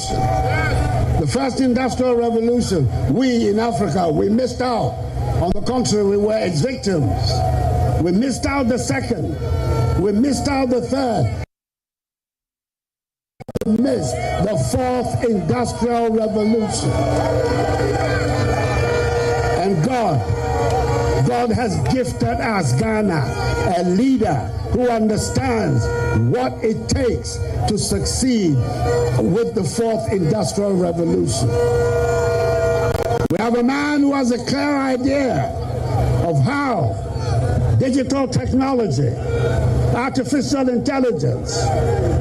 revolution. The first industrial revolution, we in Africa, we missed out. On the contrary, we were its victims. We missed out the second. We missed out the third. We missed the fourth industrial revolution. And God has gifted us, Ghana, a leader who understands what it takes to succeed with the fourth industrial revolution. We have a man who has a clear idea of how digital technology, artificial intelligence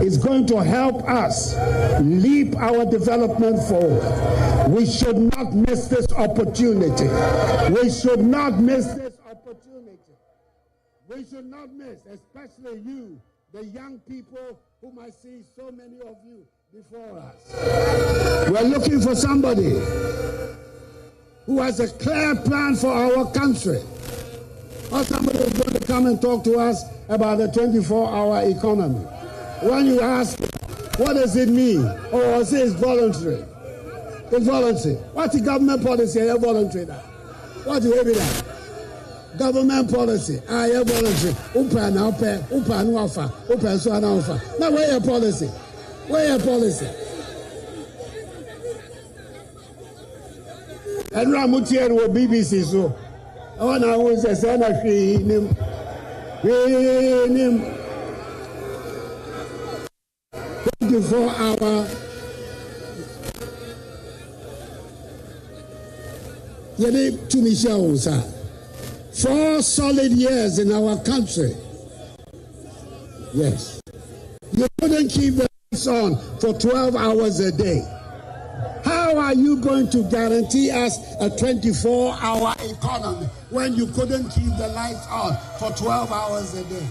is going to help us leap our development forward. We should not miss this opportunity. We should not miss this opportunity. We should not miss, especially you, the young people whom I see so many of you before us. We're looking for somebody who has a clear plan for our country. Or somebody is going to come and talk to us about the 24-hour economy. When you ask, what does it mean? Oh, say it's voluntary. It's voluntary. What's the government policy? It's voluntary. What is evidence? Government policy. Yeah, voluntary. Now, where your policy? Where your policy? And Ramutier will BBC so. Oh, now we say, "Send a him." 24-hour. Yet to Michelle, 4 solid years in our country. Yes. You couldn't keep the lights on for 12 hours a day. How are you going to guarantee us a 24-hour economy when you couldn't keep the lights on for 12 hours a day?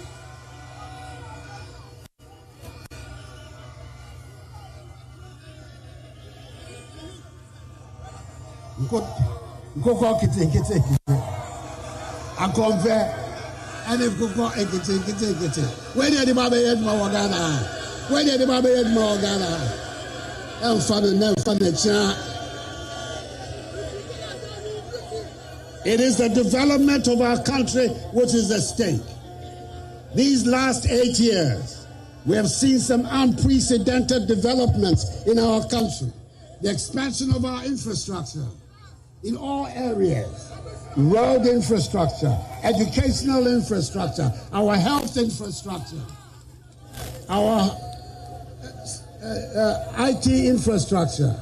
I convert and if you go where did the Baba yet more Ghana? Where did the Baba yet more Ghana? It is the development of our country which is at stake. These last 8 years, we have seen some unprecedented developments in our country. The expansion of our infrastructure in all areas, road infrastructure, educational infrastructure, our health infrastructure, our IT infrastructure.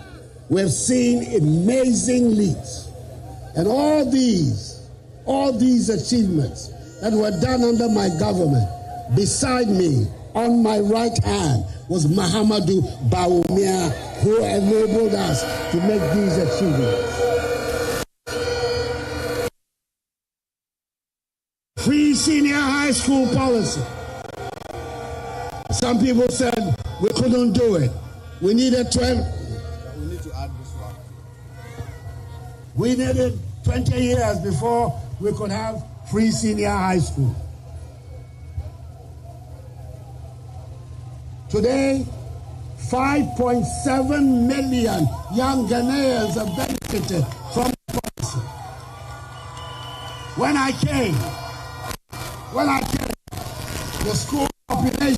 We have seen amazing leaps. And all these achievements that were done under my government, beside me, on my right hand, was Mahamadou Bawumia, who enabled us to make these achievements. Free senior high school policy. Some people said we couldn't do it. We needed 12. We need to add this one. We needed 20 years before we could have free senior high school. Today, 5.7 million young Ghanaians have benefited from the policy. When I came, the school population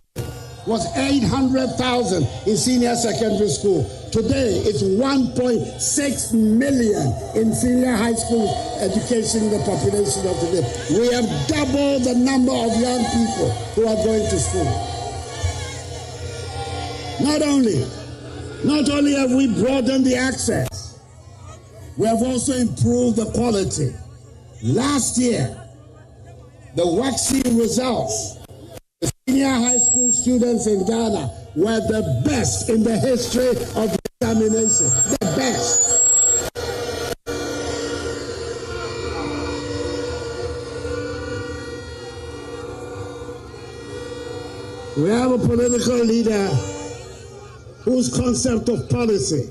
was 800,000 in senior secondary school. Today, it's 1.6 million in senior high school education, the population of today. We have doubled the number of young people who are going to school. Not only have we broadened the access, we have also improved the quality. Last year, the vaccine results, the senior high school students in Ghana were the best in the history of examination. The best. We have a political leader whose concept of policy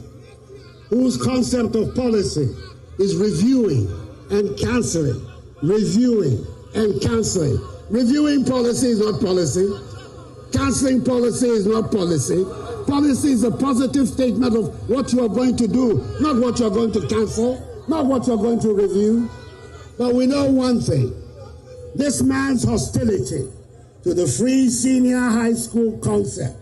is reviewing and cancelling, reviewing and cancelling. Reviewing policy is not policy. cancelling policy is not policy. Policy is a positive statement of what you are going to do, not what you are going to cancel, not what you are going to review. But we know one thing. This man's hostility to the free senior high school concept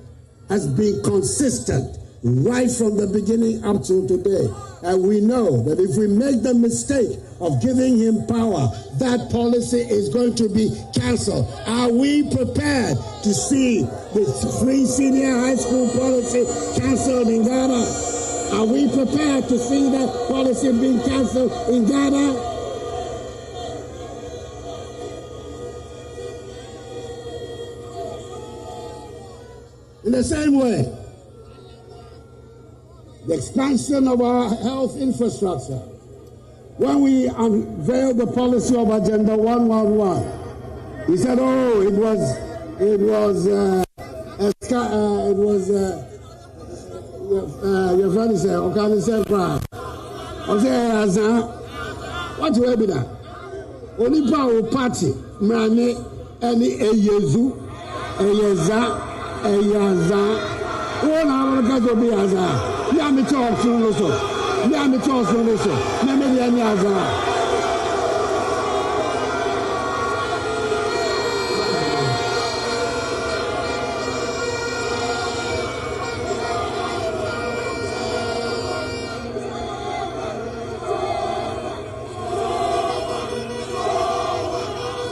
has been consistent right from the beginning up till today. And we know that if we make the mistake of giving him power, that policy is going to be cancelled. Are we prepared to see the free senior high school policy cancelled in Ghana? Are we prepared to see that policy being cancelled in Ghana? In the same way, the expansion of our health infrastructure. When we unveiled the policy of Agenda 111, he said, "Oh, it was your friend said, okay, said, what will be that? Only power party, money, any a yezu, a yeza, a yaza, all our guys will be as yeah, me talk soon also. Yeah, me talk soon also. Yeah, me any other.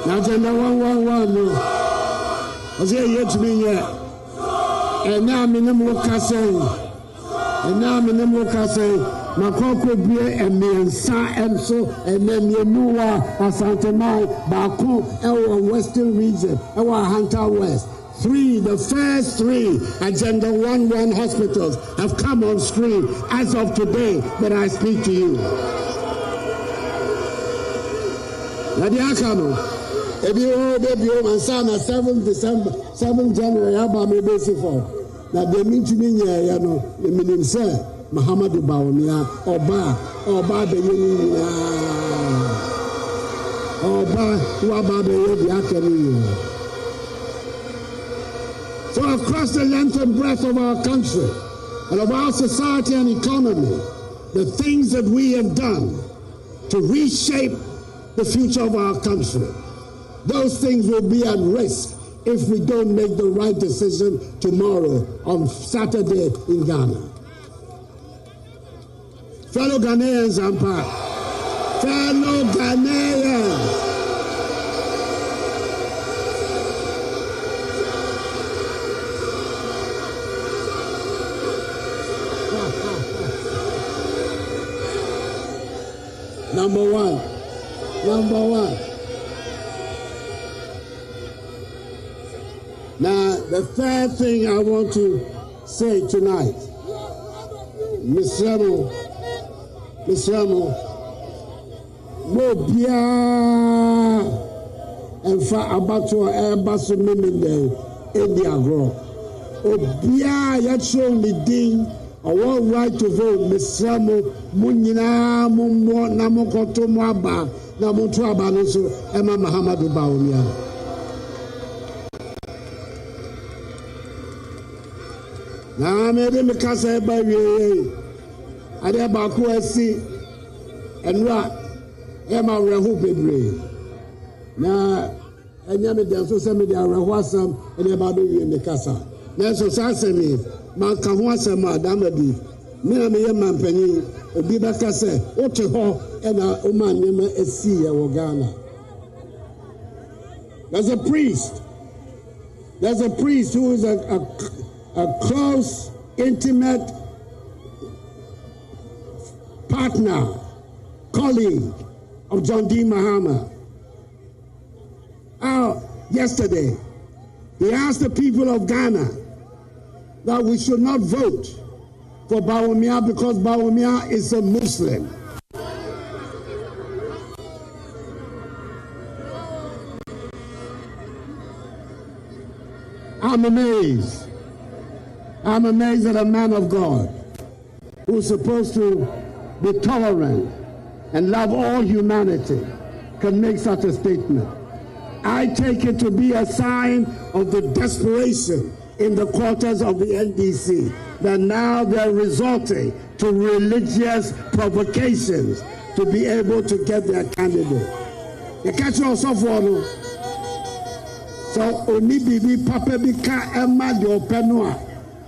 Now, Agenda 111, no. I say, yet to me yet. And now, minimum casting. And now I'm in the Mokase, Makoko Bie and Miansa and so, and then Yemua, Asantema, Baku, our Western region, our Hunter West. The first three Agenda 111 hospitals have come on stream as of today that I speak to you. Nadiakano, baby, and Sana, 7th December, 7th January, Abba, basic for. Now they mean to me, you know, the meaning say, Muhammadu Bawumia, Oba, the Union, Oba, Waba, the Academy. So across the length and breadth of our country and of our society and economy, the things that we have done to reshape the future of our country, those things will be at risk if we don't make the right decision tomorrow on Saturday in Ghana. Fellow Ghanaians and fellow Ghanaians, Number one. Now, the third thing I want to say tonight, Miss Ramo, Mobia, and for Abato Airbasu Miminde, Ediagro, Obia, Yatro Lidin, a world right to vote, Miss Ramo, Munina, Mumbo, Namokoto Mwaba, Namoto Abanoso, Emma Muhammadu Bawumia. Now, I made him a cassa by you. I did about Kuasi and what Emma Rahu Bedre. Now, I never done so send me the Rahwasam and about you in the Casa. Now, so Sassamy, Mankahuasa, Madame, Mina Man Penny, Obiba Cassa, Oteho, and a woman named Essia Wogana. There's a priest who is a close, intimate partner, colleague of John D. Mahama. Yesterday, he asked the people of Ghana that we should not vote for Bawumia because Bawumia is a Muslim. I'm amazed. I'm amazed at a man of God who's supposed to be tolerant and love all humanity can make such a statement. I take it to be a sign of the desperation in the quarters of the NDC, that now they're resorting to religious provocations to be able to get their candidate. You catch yourself one. So only bibi papa bi ka emma de openua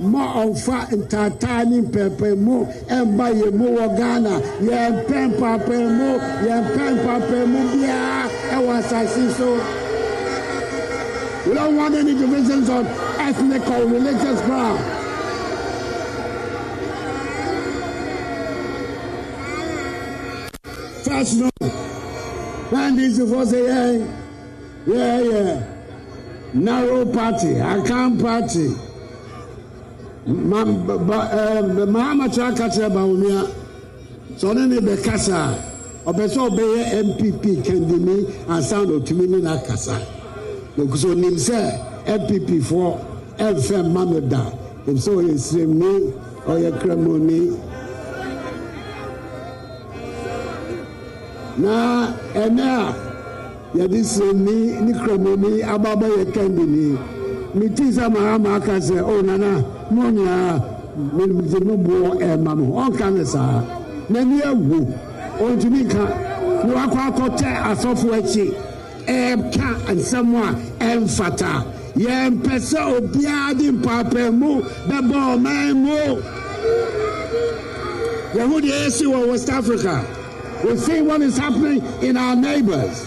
mo onfa entertaining pepe mo emba ye mo Ghana ye pen papa mo bia e was so. We don't want any divisions on ethnic or religious ground. First, no. When these folks say, yeah. Narrow party, Akam party. Mahama Chakacha Baumia, Sonene Bekasa, Obeso Beye NPP Kendini, and Sound of Tumini Nakasa. Because on him say NPP for FM Mamada, if so is me or your cremoni. Now, and now. Yadis ni kromoni ababa yekendini mitiza mahama akase o nana monya mzimubo mamo on kanesa nani awu ontumika no akwakote asofo achi ka ansamwa emfata ye mpese obiade mpapemu bebo memo Yahudi esi wa West Africa. We see what is happening in our neighbors.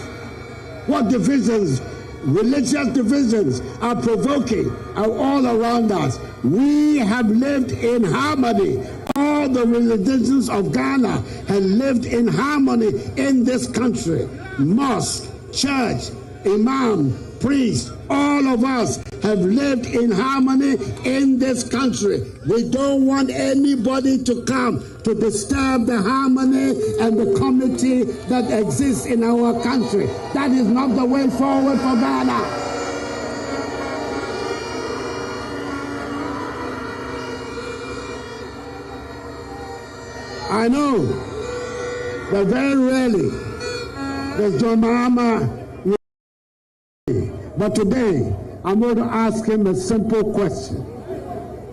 What divisions, religious divisions are provoking all around us. We have lived in harmony. All the religions of Ghana have lived in harmony in this country. Mosque, church, imam, priest, all of us have lived in harmony in this country. We don't want anybody to come to disturb the harmony and the community that exists in our country. That is not the way forward for Ghana. I know that very rarely does John Mahama, but today I'm going to ask him a simple question.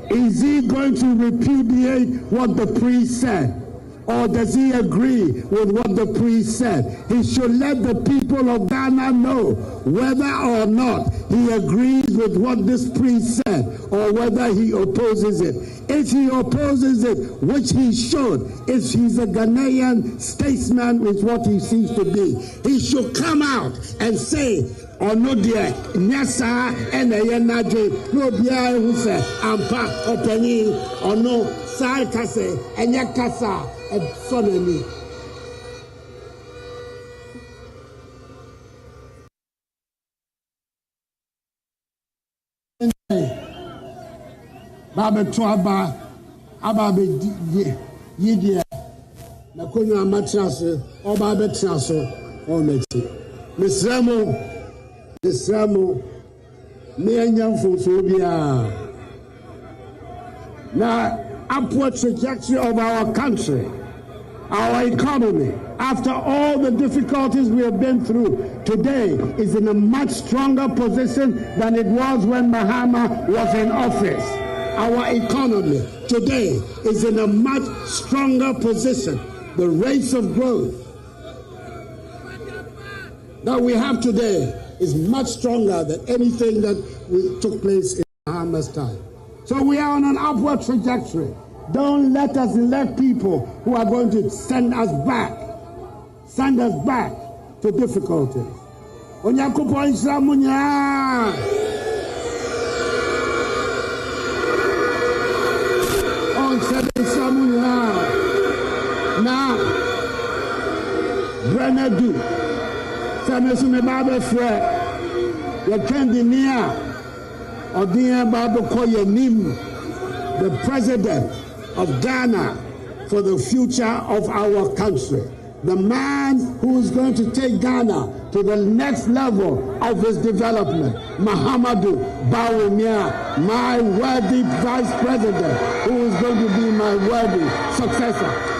Is he going to repudiate what the priest said? Or does he agree with what the priest said? He should let the people of Ghana know whether or not he agrees with what this priest said or whether he opposes it. If he opposes it, which he should, if he's a Ghanaian statesman, is what he seems to be, he should come out and say, ono dia nyasa ene ye nadwe no bia hu se ampa opani ono sai kase enye kasa e sonani Baba to aba be yidie na konyu amatrase oba betraso o mechi Misramo now upward trajectory of our country, our economy, after all the difficulties we have been through, today is in a much stronger position than it was when Mahama was in office. Our economy today is in a much stronger position. The rates of growth that we have today is much stronger than anything that took place in Mahama's time. So we are on an upward trajectory. Don't let us elect people who are going to send us back to difficulties. Onyakupo Islamunya. On said Islamunya. Now, Grenadu. Samesume Baba Fred, the Candinia, or Dia Baba Koyanim, the president of Ghana for the future of our country. The man who is going to take Ghana to the next level of his development, Mahamadou Bawumia, my worthy vice president, who is going to be my worthy successor.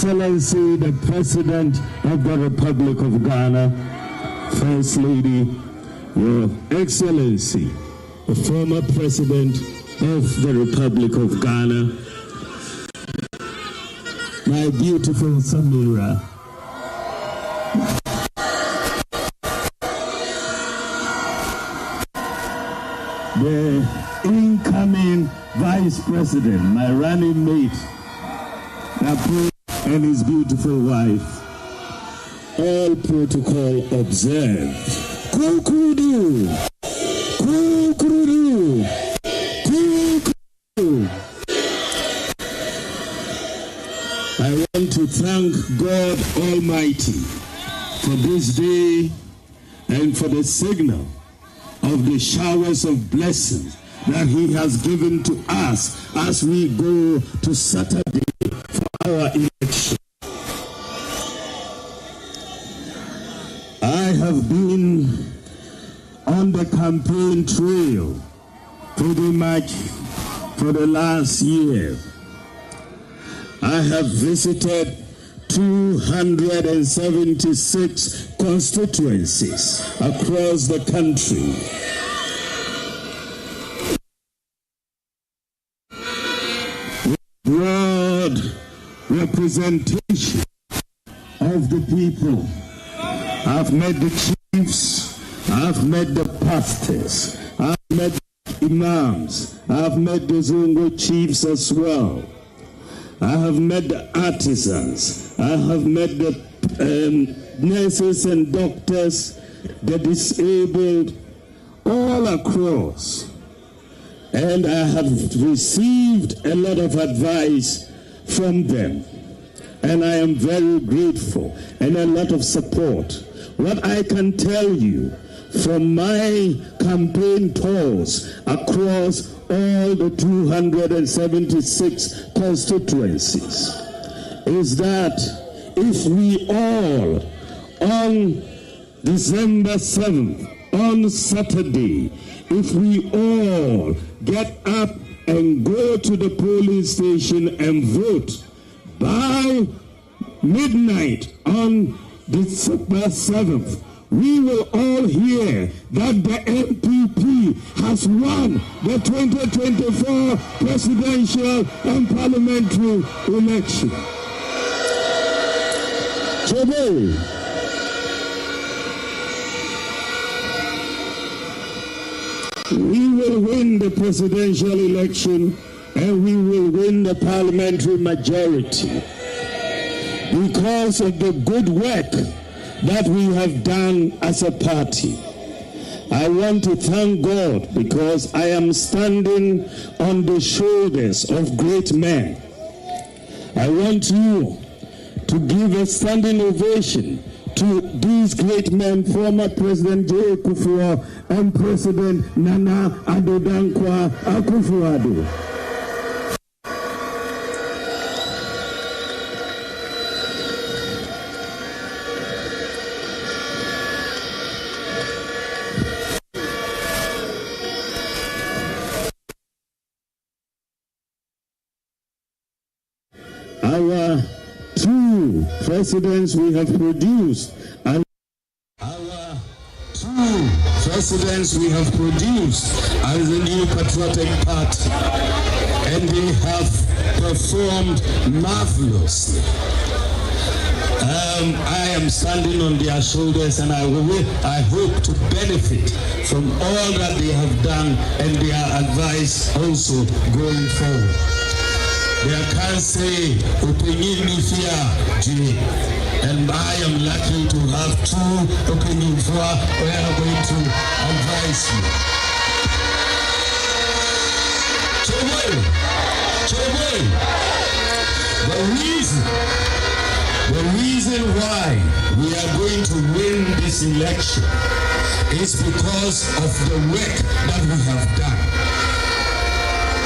Excellency, the President of the Republic of Ghana, First Lady, Your Excellency, the former President of the Republic of Ghana, my beautiful Samira, the incoming Vice President, my running mate, Apu, and his beautiful wife. All protocol observed. Kukudu! Kukudu! Kukudu! I want to thank God Almighty for this day and for the signal of the showers of blessings that He has given to us as we go to Saturday for our election. I have been on the campaign trail pretty much for the last year. I have visited 276 constituencies across the country. Broad representation of the people. I've met the chiefs, I've met the pastors, I've met the imams, I've met the Zongo chiefs as well. I have met the artisans, I have met the nurses and doctors, the disabled, all across. And I have received a lot of advice from them. And I am very grateful, and a lot of support. What I can tell you from my campaign tours across all the 276 constituencies is that if we all, on December 7th, on Saturday, if we all get up and go to the polling station and vote by midnight on December 7th, we will all hear that the NPP has won the 2024 presidential and parliamentary election. Today, we will win the presidential election and we will win the parliamentary majority because of the good work that we have done as a party. I want to thank God because I am standing on the shoulders of great men. I want you to give a standing ovation to these great men, former President J. Akufo and President Nana Addo Dankwa Akufo-Addo. Our two presidents we have produced, and our two presidents we have produced as the new patriotic party, and they have performed marvelously. I am standing on their shoulders, and I hope to benefit from all that they have done and their advice also going forward. They can say, opinion and I am lucky to have two opinion who are going to advise me. The reason why we are going to win this election is because of the work that we have done.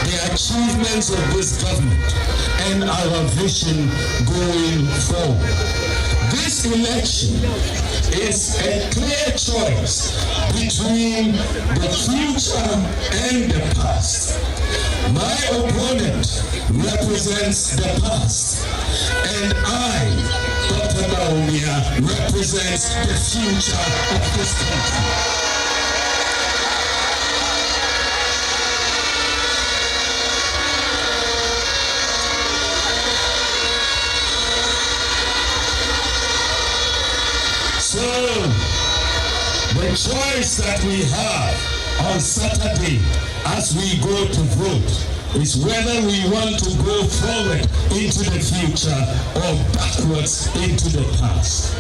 The achievements of this government and our vision going forward. This election is a clear choice between the future and the past. My opponent represents the past, and I, Dr. Naumia, represents the future of this country. So, the choice that we have on Saturday as we go to vote is whether we want to go forward into the future or backwards into the past.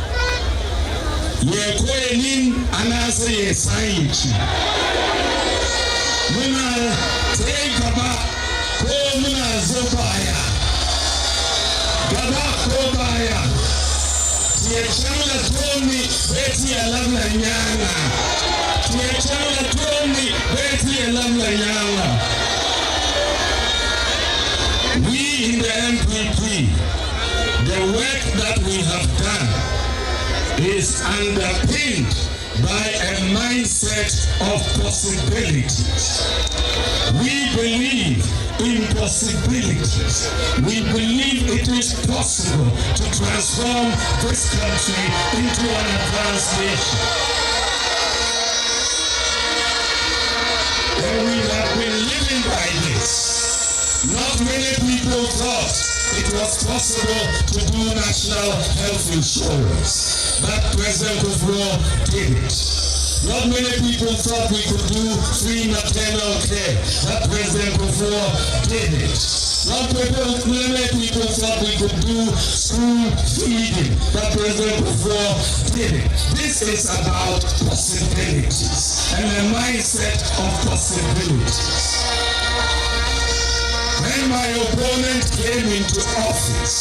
Yekoenin anase yesayichi. Muna tegaba ko muna zobaya. Gaba ko baya. Tiechana tomi beti alamla nyanga. Tiechana tomi beti alamla nyanga. We in the NPP, the work that we have done is underpinned by a mindset of possibilities. We believe in possibilities. We believe it is possible to transform this country into an advanced nation. And we have been living by this. Not many people thought it was possible to do national health insurance, but President Kufuor did it. Not many people thought we could do free maternal care, but President Kufuor did it. Not many people thought we could do school feeding, but President Kufuor did it. This is about possibilities and a mindset of possibilities. When my opponent came into office,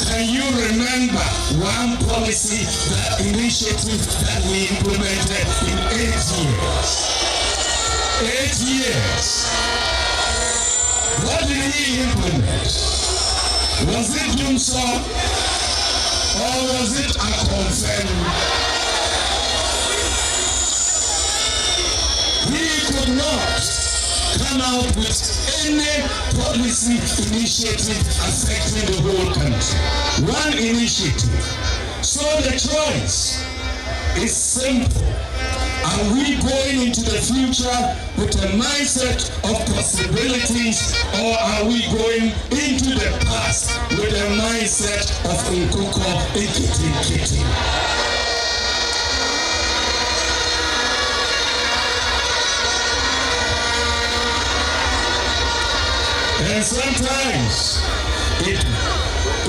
can you remember one policy, that initiative that we implemented in 8 years? 8 years. What did he implement? Was it Jumsong or was it a confirm? He could not come out with any policy initiative affecting the whole country. One initiative. So the choice is simple. Are we going into the future with a mindset of possibilities, or are we going into the past with a mindset of Nkoko Ekiti? And sometimes it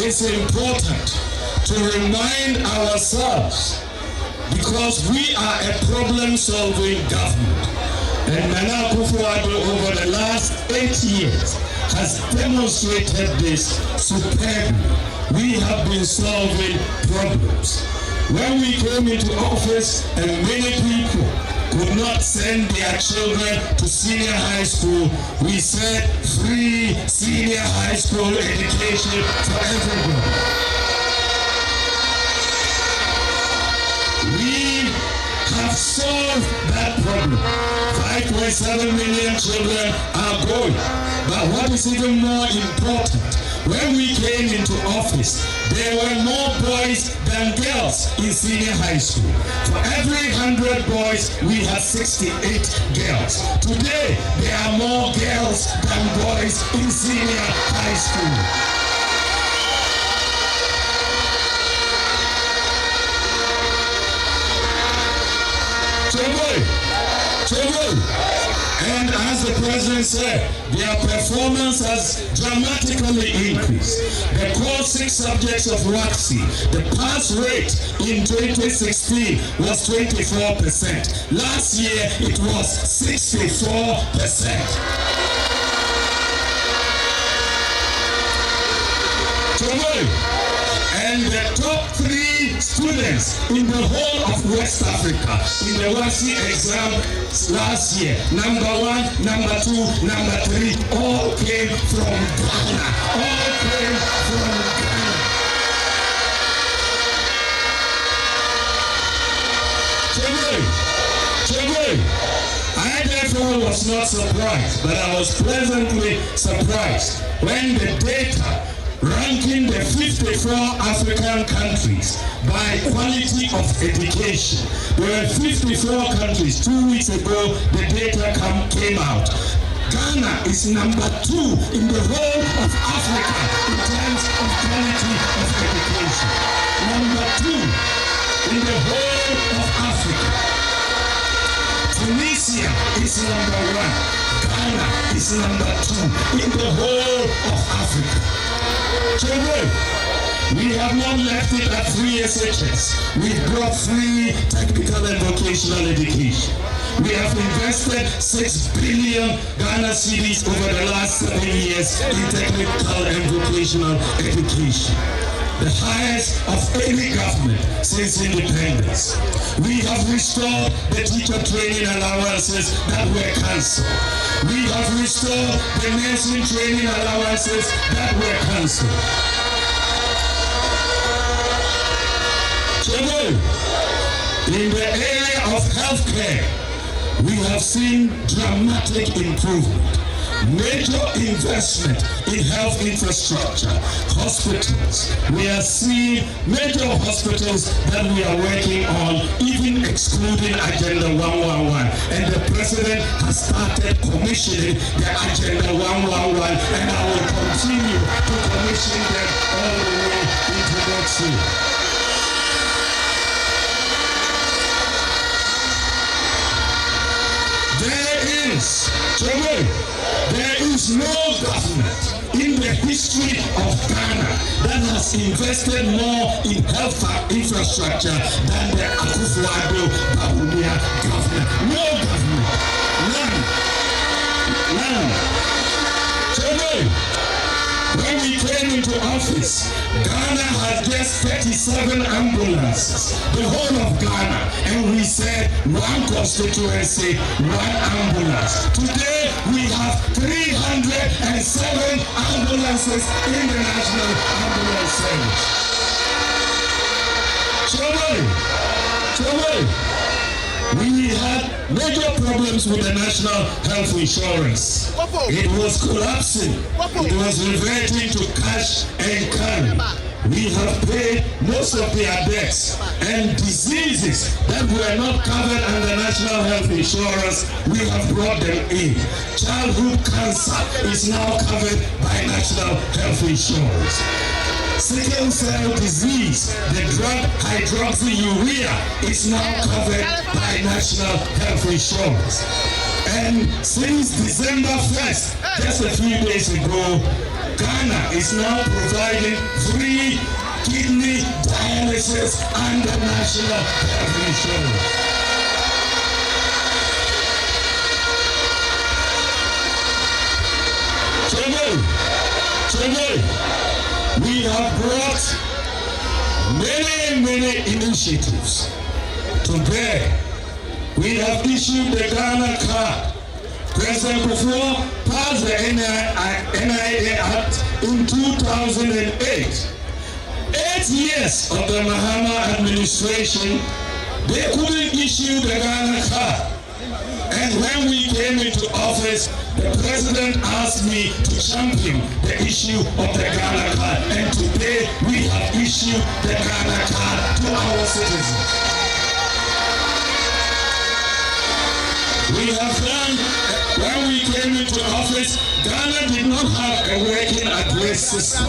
is important to remind ourselves, because we are a problem-solving government. And Nana Akufo-Addo over the last 8 years has demonstrated this superbly. We have been solving problems. When we came into office and many people could not send their children to senior high school, we said free senior high school education for everyone. We have solved that problem. 5.7 million children are going. But what is even more important, when we came into office, there were more boys than girls in senior high school. For every 100 boys, we had 68 girls. Today, there are more girls than boys in senior high school. And as the president said, their performance has dramatically increased. The core 6 subjects of WACC, the pass rate in 2016 was 24%. Last year it was 64%. And the top 3 students in the whole of West Africa in the WACC exam last year, number 1, number 2, number 3, all came from Ghana. All came from Ghana. I therefore was not surprised, but I was pleasantly surprised when the data ranking the 54 African countries by quality of education. There were 54 countries. 2 weeks ago, the data came out. Ghana is number 2 in the whole of Africa in terms of quality of education. Number 2 in the whole of Africa. Tunisia is number 1. Ghana is number 2 in the whole of Africa. Children, we have not left it at free SHS. We've brought free technical and vocational education. We have invested 6 billion Ghana cedis over the last 7 years in technical and vocational education, the highest of any government since independence. We have restored the teacher training allowances that were cancelled. We have restored the nursing training allowances that were cancelled. In the area of healthcare, we have seen dramatic improvement. Major investment in health infrastructure, hospitals. We are seeing major hospitals that we are working on, even excluding Agenda 111. And the President has started commissioning the Agenda 111, and I will continue to commission them all the way into next year. There is no government in the history of Ghana that has invested more in health infrastructure than the Akufo-Addo Bawumia government. No government. None. When we came into office, Ghana had just 37 ambulances, the whole of Ghana, and we said 1 constituency, 1 ambulance. Today we have 307 ambulances in the National Ambulance Service. We had major problems with the national health insurance. It was collapsing. It was reverting to cash and carry. We have paid most of their debts, and diseases that were not covered under national health insurance, we have brought them in. Childhood cancer is now covered by national health insurance. Sickle cell disease, the drug hydroxyurea, is now covered by national health insurance. And since December 1st, just a few days ago, Ghana is now providing free kidney dialysis under national health insurance. We have brought many initiatives to bear. We have issued the Ghana card. President Kufuor passed the NIA Act in 2008. 8 years of the Mahama administration, they couldn't issue the Ghana card. And when we came into office, the president asked me to champion the issue of the Ghana card. And today we have issued the Ghana card to our citizens. We have done, when we came into office, Ghana did not have a working address system.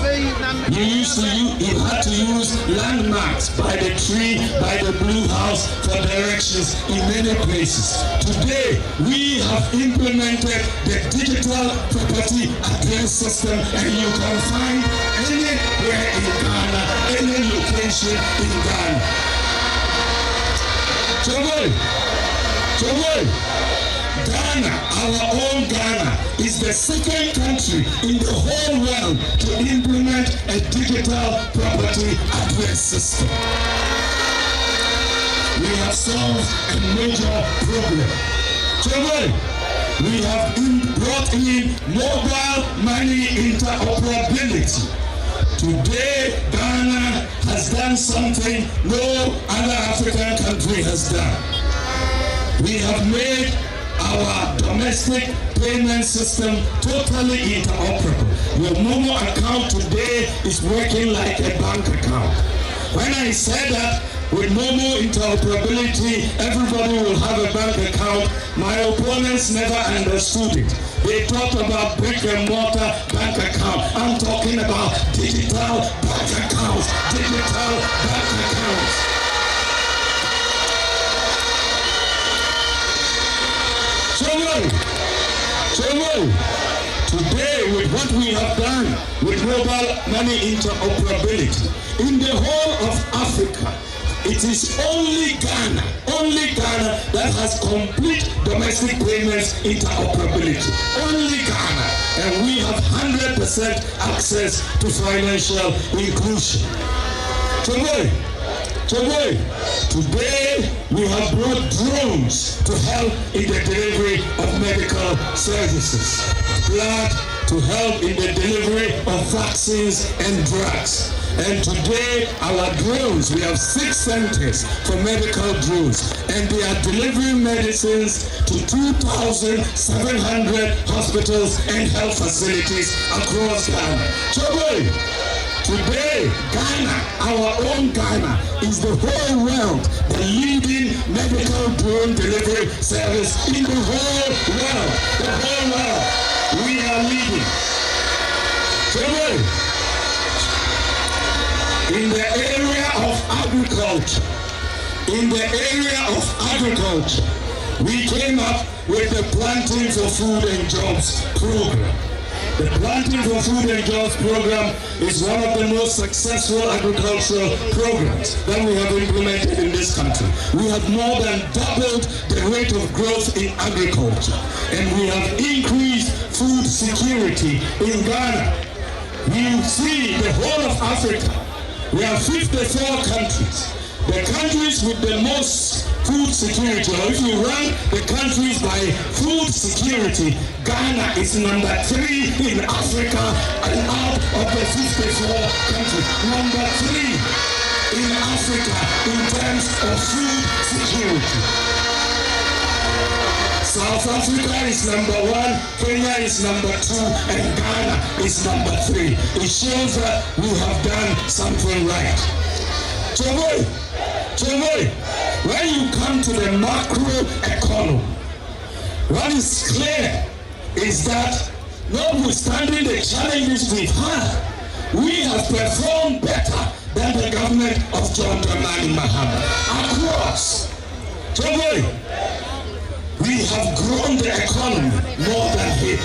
You had to use landmarks by the tree, by the blue house for directions in many places. Today, we have implemented the digital property address system, and you can find anywhere in Ghana, any location in Ghana. Ghana, our own Ghana, is the second country in the whole world to implement a digital property address system. We have solved a major problem. We have brought in mobile money interoperability. Today, Ghana has done something no other African country has done. We have made our domestic payment system totally interoperable. Your Momo account today is working like a bank account. When I said that with Momo interoperability, everybody will have a bank account, my opponents never understood it. They talked about brick and mortar bank account. I'm talking about digital bank accounts. Digital bank accounts. Today, with what we have done with global money interoperability, in the whole of Africa, it is only Ghana that has complete domestic payments interoperability. Only Ghana. And we have 100% access to financial inclusion. Today, we have brought drones to help in the delivery of medical services, blood to help in the delivery of vaccines and drugs. And today, our drones, we have 6 centers for medical drones, and they are delivering medicines to 2,700 hospitals and health facilities across Ghana. Today, Ghana, our own Ghana, is the whole world, the leading medical drone delivery service in the whole world. The whole world. We are leading. Today, in the area of agriculture, we came up with the Planting for Food and Jobs program. The Planting for Food and Jobs program is one of the most successful agricultural programs that we have implemented in this country. We have more than doubled the rate of growth in agriculture, and we have increased food security in Ghana. You see, the whole of Africa, we have 54 countries. The countries with the most food security, or if you rank the countries by food security, Ghana is number 3 in Africa and out of the 54 countries. Number 3 in Africa in terms of food security. South Africa is number 1, Kenya is number 2, and Ghana is number 3. It shows that we have done something right. When you come to the macro economy, what is clear is that notwithstanding the challenges we've had, we have performed better than the government of John Dramani Mahama. Across, we have grown the economy more than him.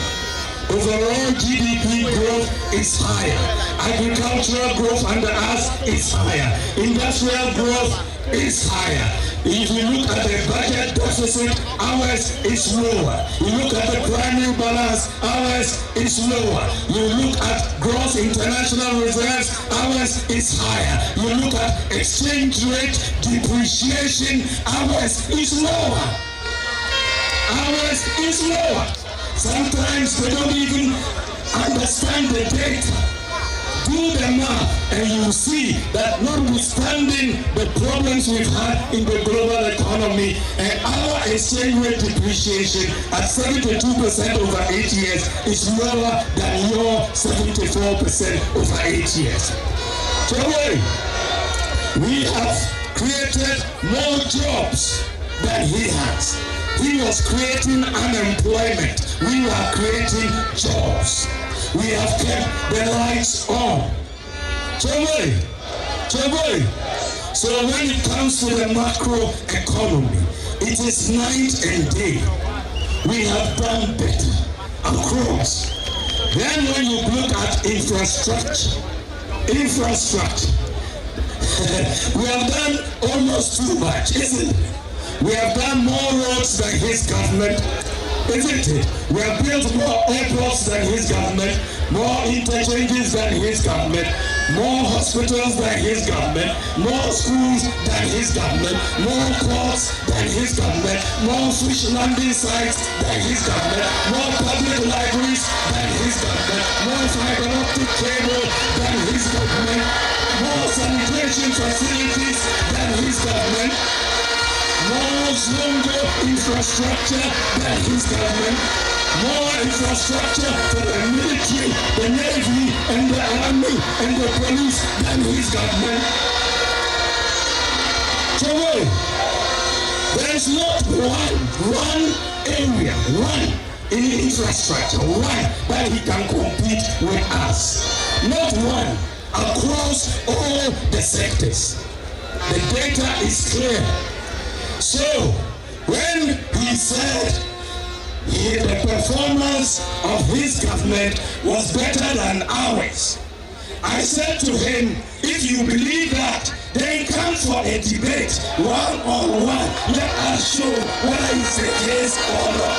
Overall GDP growth is higher. Agricultural growth under us is higher. Industrial growth is higher. If you look at the budget deficit, ours is lower. You look at the primary balance, ours is lower. You look at gross international reserves, ours is higher. You look at exchange rate depreciation, ours is lower. Ours is lower. Sometimes they don't even understand the data. Do the math and you see that notwithstanding the problems we've had in the global economy and our exchange rate depreciation at 72% over 8 years is lower than your 74% over 8 years. We have created more jobs than he has. He was creating unemployment. We were creating jobs. We have kept the lights on. So when it comes to the macro economy, it is night and day. We have done better across. Then when you look at infrastructure, we have done almost too much, isn't it? We have done more roads than his government, isn't it? We have built more airports than his government, more interchanges than his government, more hospitals than his government, more schools than his government, more courts than his government, more fish landing sites than his government, more public libraries than his government, more fiber optic cable than his government, more sanitation facilities than his government, more stronger infrastructure than his government, more infrastructure for the military, the navy, and the army, and the police than his government. So there is not one area, one in infrastructure, one that he can compete with us. Not one across all the sectors. The data is clear. So when he said the performance of his government was better than ours, I said to him, if you believe that, then come for a debate, one-on-one. Let us show whether it's the case or not.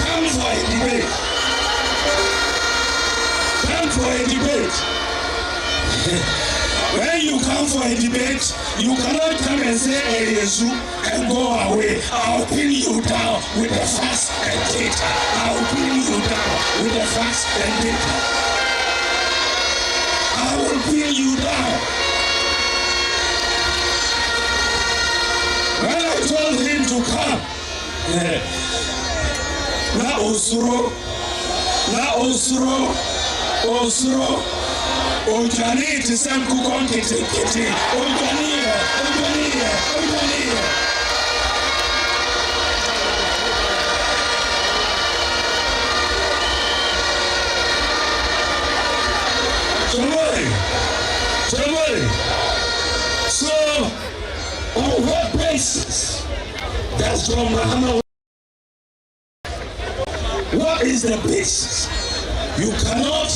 Come for a debate. Come for a debate. When you come for a debate, you cannot come and say hey, Yesu, and go away. I'll pin you down with the facts and data. I'll pin you down with the facts and data. I will pin you down. When I told him to come, na osuro, ojani ti sem kukon kiti, ojani. Somebody. So, on what basis does John Mahama? What is the basis? You cannot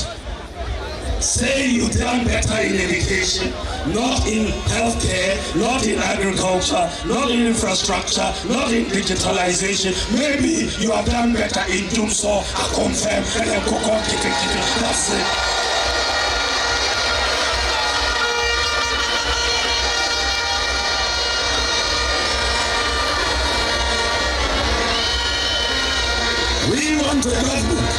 say you've done better in education, not in healthcare, not in agriculture, not in infrastructure, not in digitalization. Maybe you have done better in Dumso, I confirm, and then Kokon Kiti. That's it. We want a government.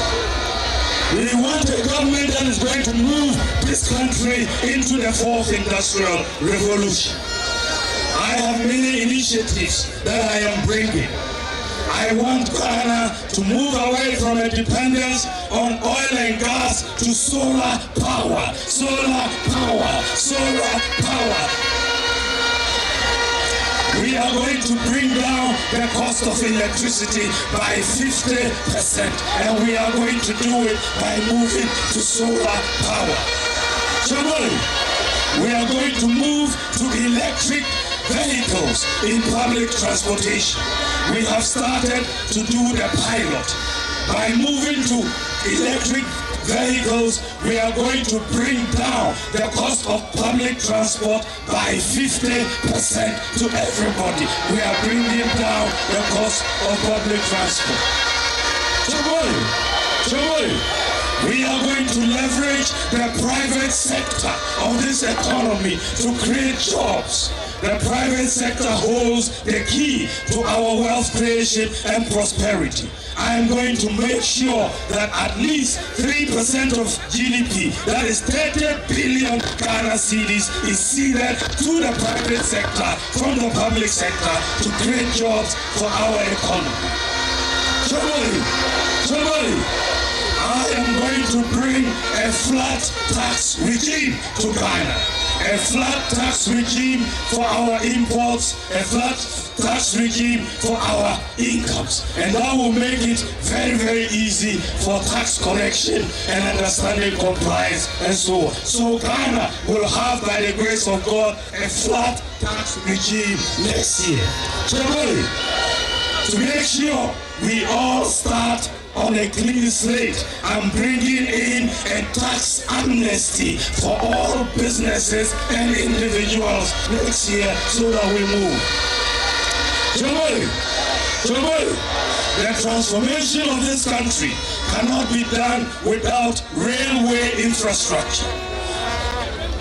We want a government that is going to move this country into the fourth industrial revolution. I have many initiatives that I am bringing. I want Ghana to move away from a dependence on oil and gas to solar power. We are going to bring down the cost of electricity by 50%, and we are going to do it by moving to solar power. Somebody, we are going to move to electric vehicles in public transportation. We have started to do the pilot. By moving to electric vehicles, we are going to bring down the cost of public transport by 50% to everybody. We are bringing down the cost of public transport. Somebody, we are going to leverage the private sector of this economy to create jobs. The private sector holds the key to our wealth creation and prosperity. I am going to make sure that at least 3% of GDP, that is 30 billion Ghana cedis, is ceded to the private sector from the public sector to create jobs for our economy. Somebody, I am going to bring a flat tax regime to Ghana. A flat tax regime for our imports, a flat tax regime for our incomes. And that will make it very, very easy for tax collection and understanding compliance and so on. So Ghana will have, by the grace of God, a flat tax regime next year. Somebody, to make sure we all start on a clean slate, I'm bringing in a tax amnesty for all businesses and individuals next year so that we move. Somebody, the transformation of this country cannot be done without railway infrastructure.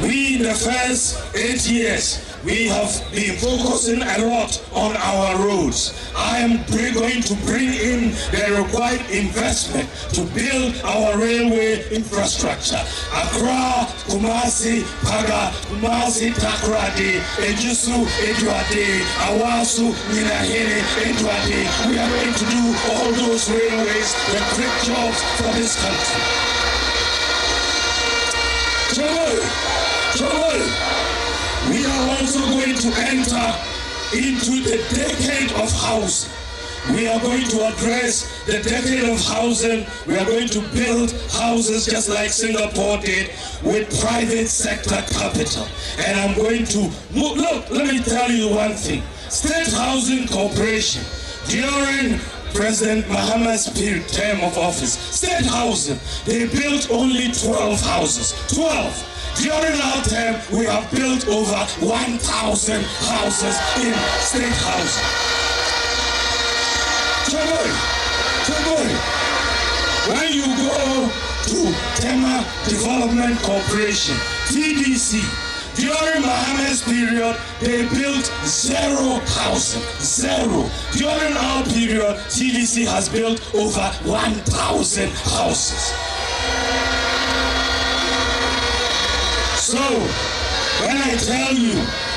We, in the first 8 years, we have been focusing a lot on our roads. I am going to bring in the required investment to build our railway infrastructure. Accra, Kumasi, Paga, Kumasi, Takoradi, Ejusu, Eduade, Awasu, Ninahiri, Eduade. We are going to do all those railways, the great jobs for this country. We are also going to enter into the decade of housing. We are going to address the decade of housing. We are going to build houses just like Singapore did with private sector capital. And I'm going to look, let me tell you one thing. State Housing Corporation, during President Mahama's term of office, state housing, they built only 12 houses. 12. During our term, we have built over 1,000 houses in state housing. When you go to Tema Development Corporation, TDC, during Mahama's period, they built 0 housing. 0. During our period, TDC has built over 1,000 houses. So, when I tell you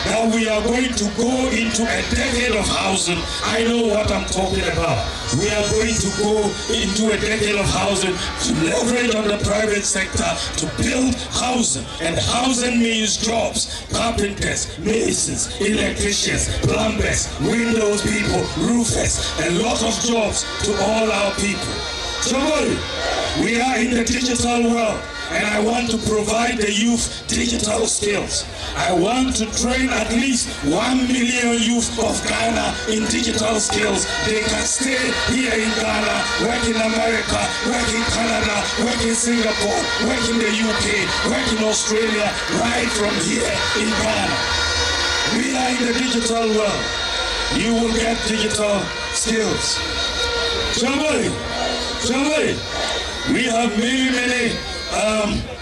that we are going to go into a decade of housing, I know what I'm talking about. We are going to go into a decade of housing to leverage on the private sector to build housing. And housing means jobs, carpenters, masons, electricians, plumbers, windows people, roofers, a lot of jobs to all our people. So we are in the digital world. And I want to provide the youth digital skills. I want to train at least 1 million youth of Ghana in digital skills. They can stay here in Ghana, work in America, work in Canada, work in Singapore, work in the UK, work in Australia, right from here in Ghana. We are in the digital world. You will get digital skills. Somebody, we have many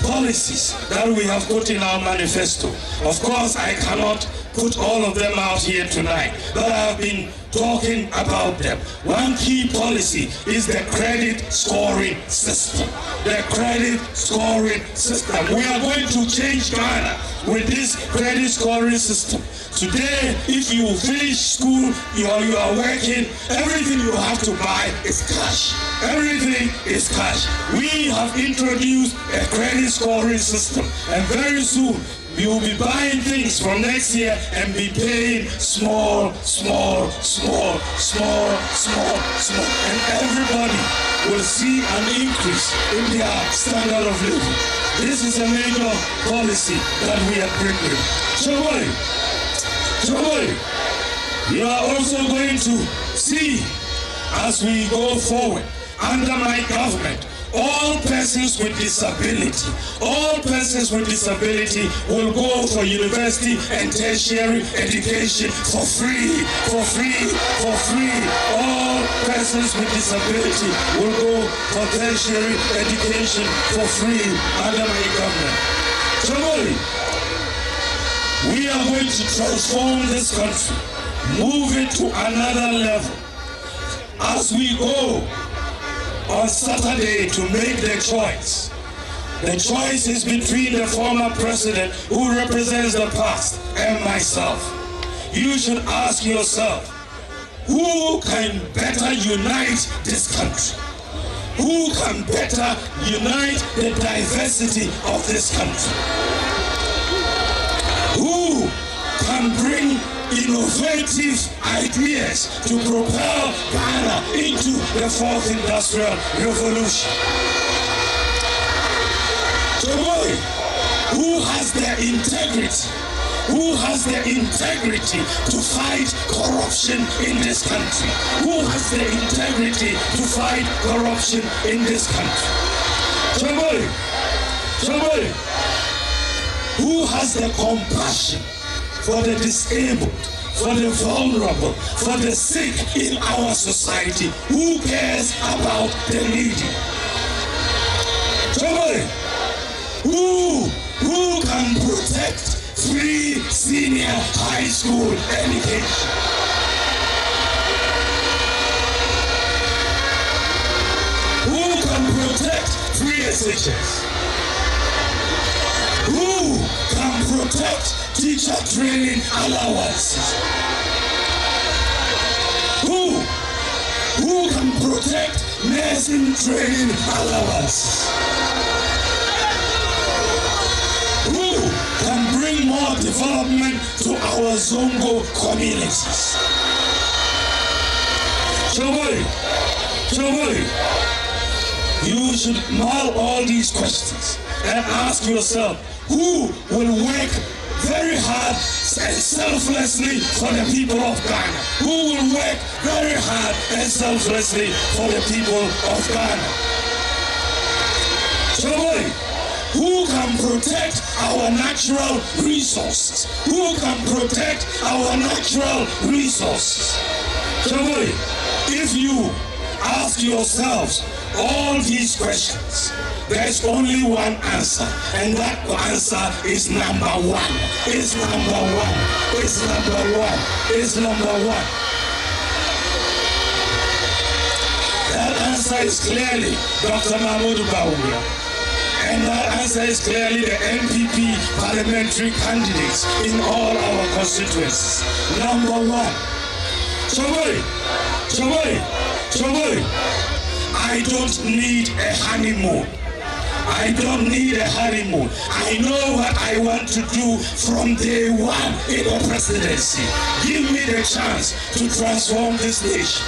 policies that we have put in our manifesto. Of course, I cannot put all of them out here tonight, but I have been talking about them. One key policy is the credit scoring system. The credit scoring system. We are going to change Ghana with this credit scoring system. Today, if you finish school, you are working, everything you have to buy is cash. Everything is cash. We have introduced a credit scoring system, and very soon we will be buying things from next year and be paying small, and everybody will see an increase in their standard of living. This is a major policy that we are bringing. We are also going to see, as we go forward, under my government, all persons with disability will go for university and tertiary education for free. All persons with disability will go for tertiary education for free under my government. We are going to transform this country, move it to another level. As we go on Saturday to make the choice is between the former president who represents the past and myself. You should ask yourself, who can better unite this country? Who can better unite the diversity of this country? Who can bring innovative ideas to propel Ghana into the 4th Industrial Revolution? So who has the integrity? Who has the integrity to fight corruption in this country? Who has the integrity to fight corruption in this country? Somebody. Who has the compassion for the disabled, for the vulnerable, for the sick in our society? Who cares about the needy? Somebody. Who can protect free senior high school education. Who can protect free SHS? Who can protect teacher training allowances? Who can protect nursing training allowances? Who can bring more development to our Zongo communities? Choboli, you should mull all these questions and ask yourself, who will work very hard and selflessly for the people of Ghana? Who will work very hard and selflessly for the people of Ghana? Choboli, who can protect our natural resources? Who can protect our natural resources? Choboli, if you ask yourselves all these questions, there's only one answer, and that answer is number one. It's number one. It's number one. It's number one. That answer is clearly Dr. Mahmoud Bawumia. And that answer is clearly the NPP parliamentary candidates in all our constituencies. Number one. Choboli, I don't need a honeymoon. I don't need a honeymoon. I know what I want to do from day one in the presidency. Give me the chance to transform this nation.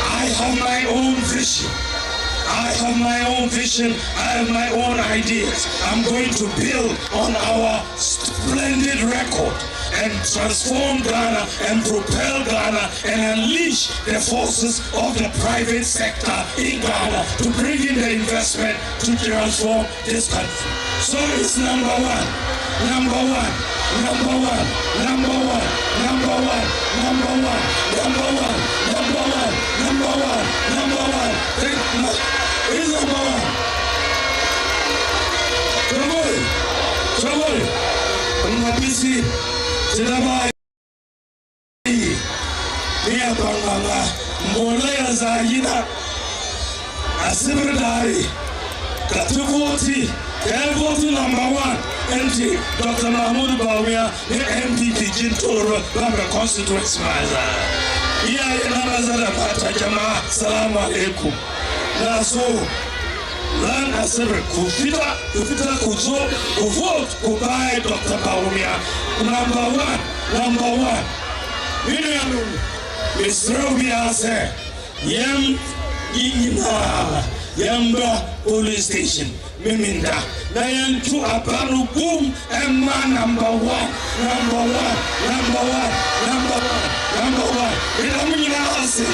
I have my own vision. I have my own vision. I have my own ideas. I'm going to build on our splendid record and transform Ghana and propel Ghana and unleash the forces of the private sector in Ghana to bring in the investment to transform this country. So it's number one, number one, number one, number one, number one, number one, number one, number one, number one, number one. It's number one. Trouble. I'm not busy. Sidabai Nia Banganga Molaya Zayina Asibridari Katuvoti Elvoti number one MT Dr. Mahmoud Bawumia the NPP Jintoro Bamba constituency Maza Iya Namazada Pata Jama Salamu Alaikum Naso Land Assembly, Kufita, Kuzo, vote, Kubai, Dr. Bawumia. Number one. Mr. Robia said, Yamba police station, Miminda. Nayan to Apanu boom, Emma number one. In a minute, I'll say,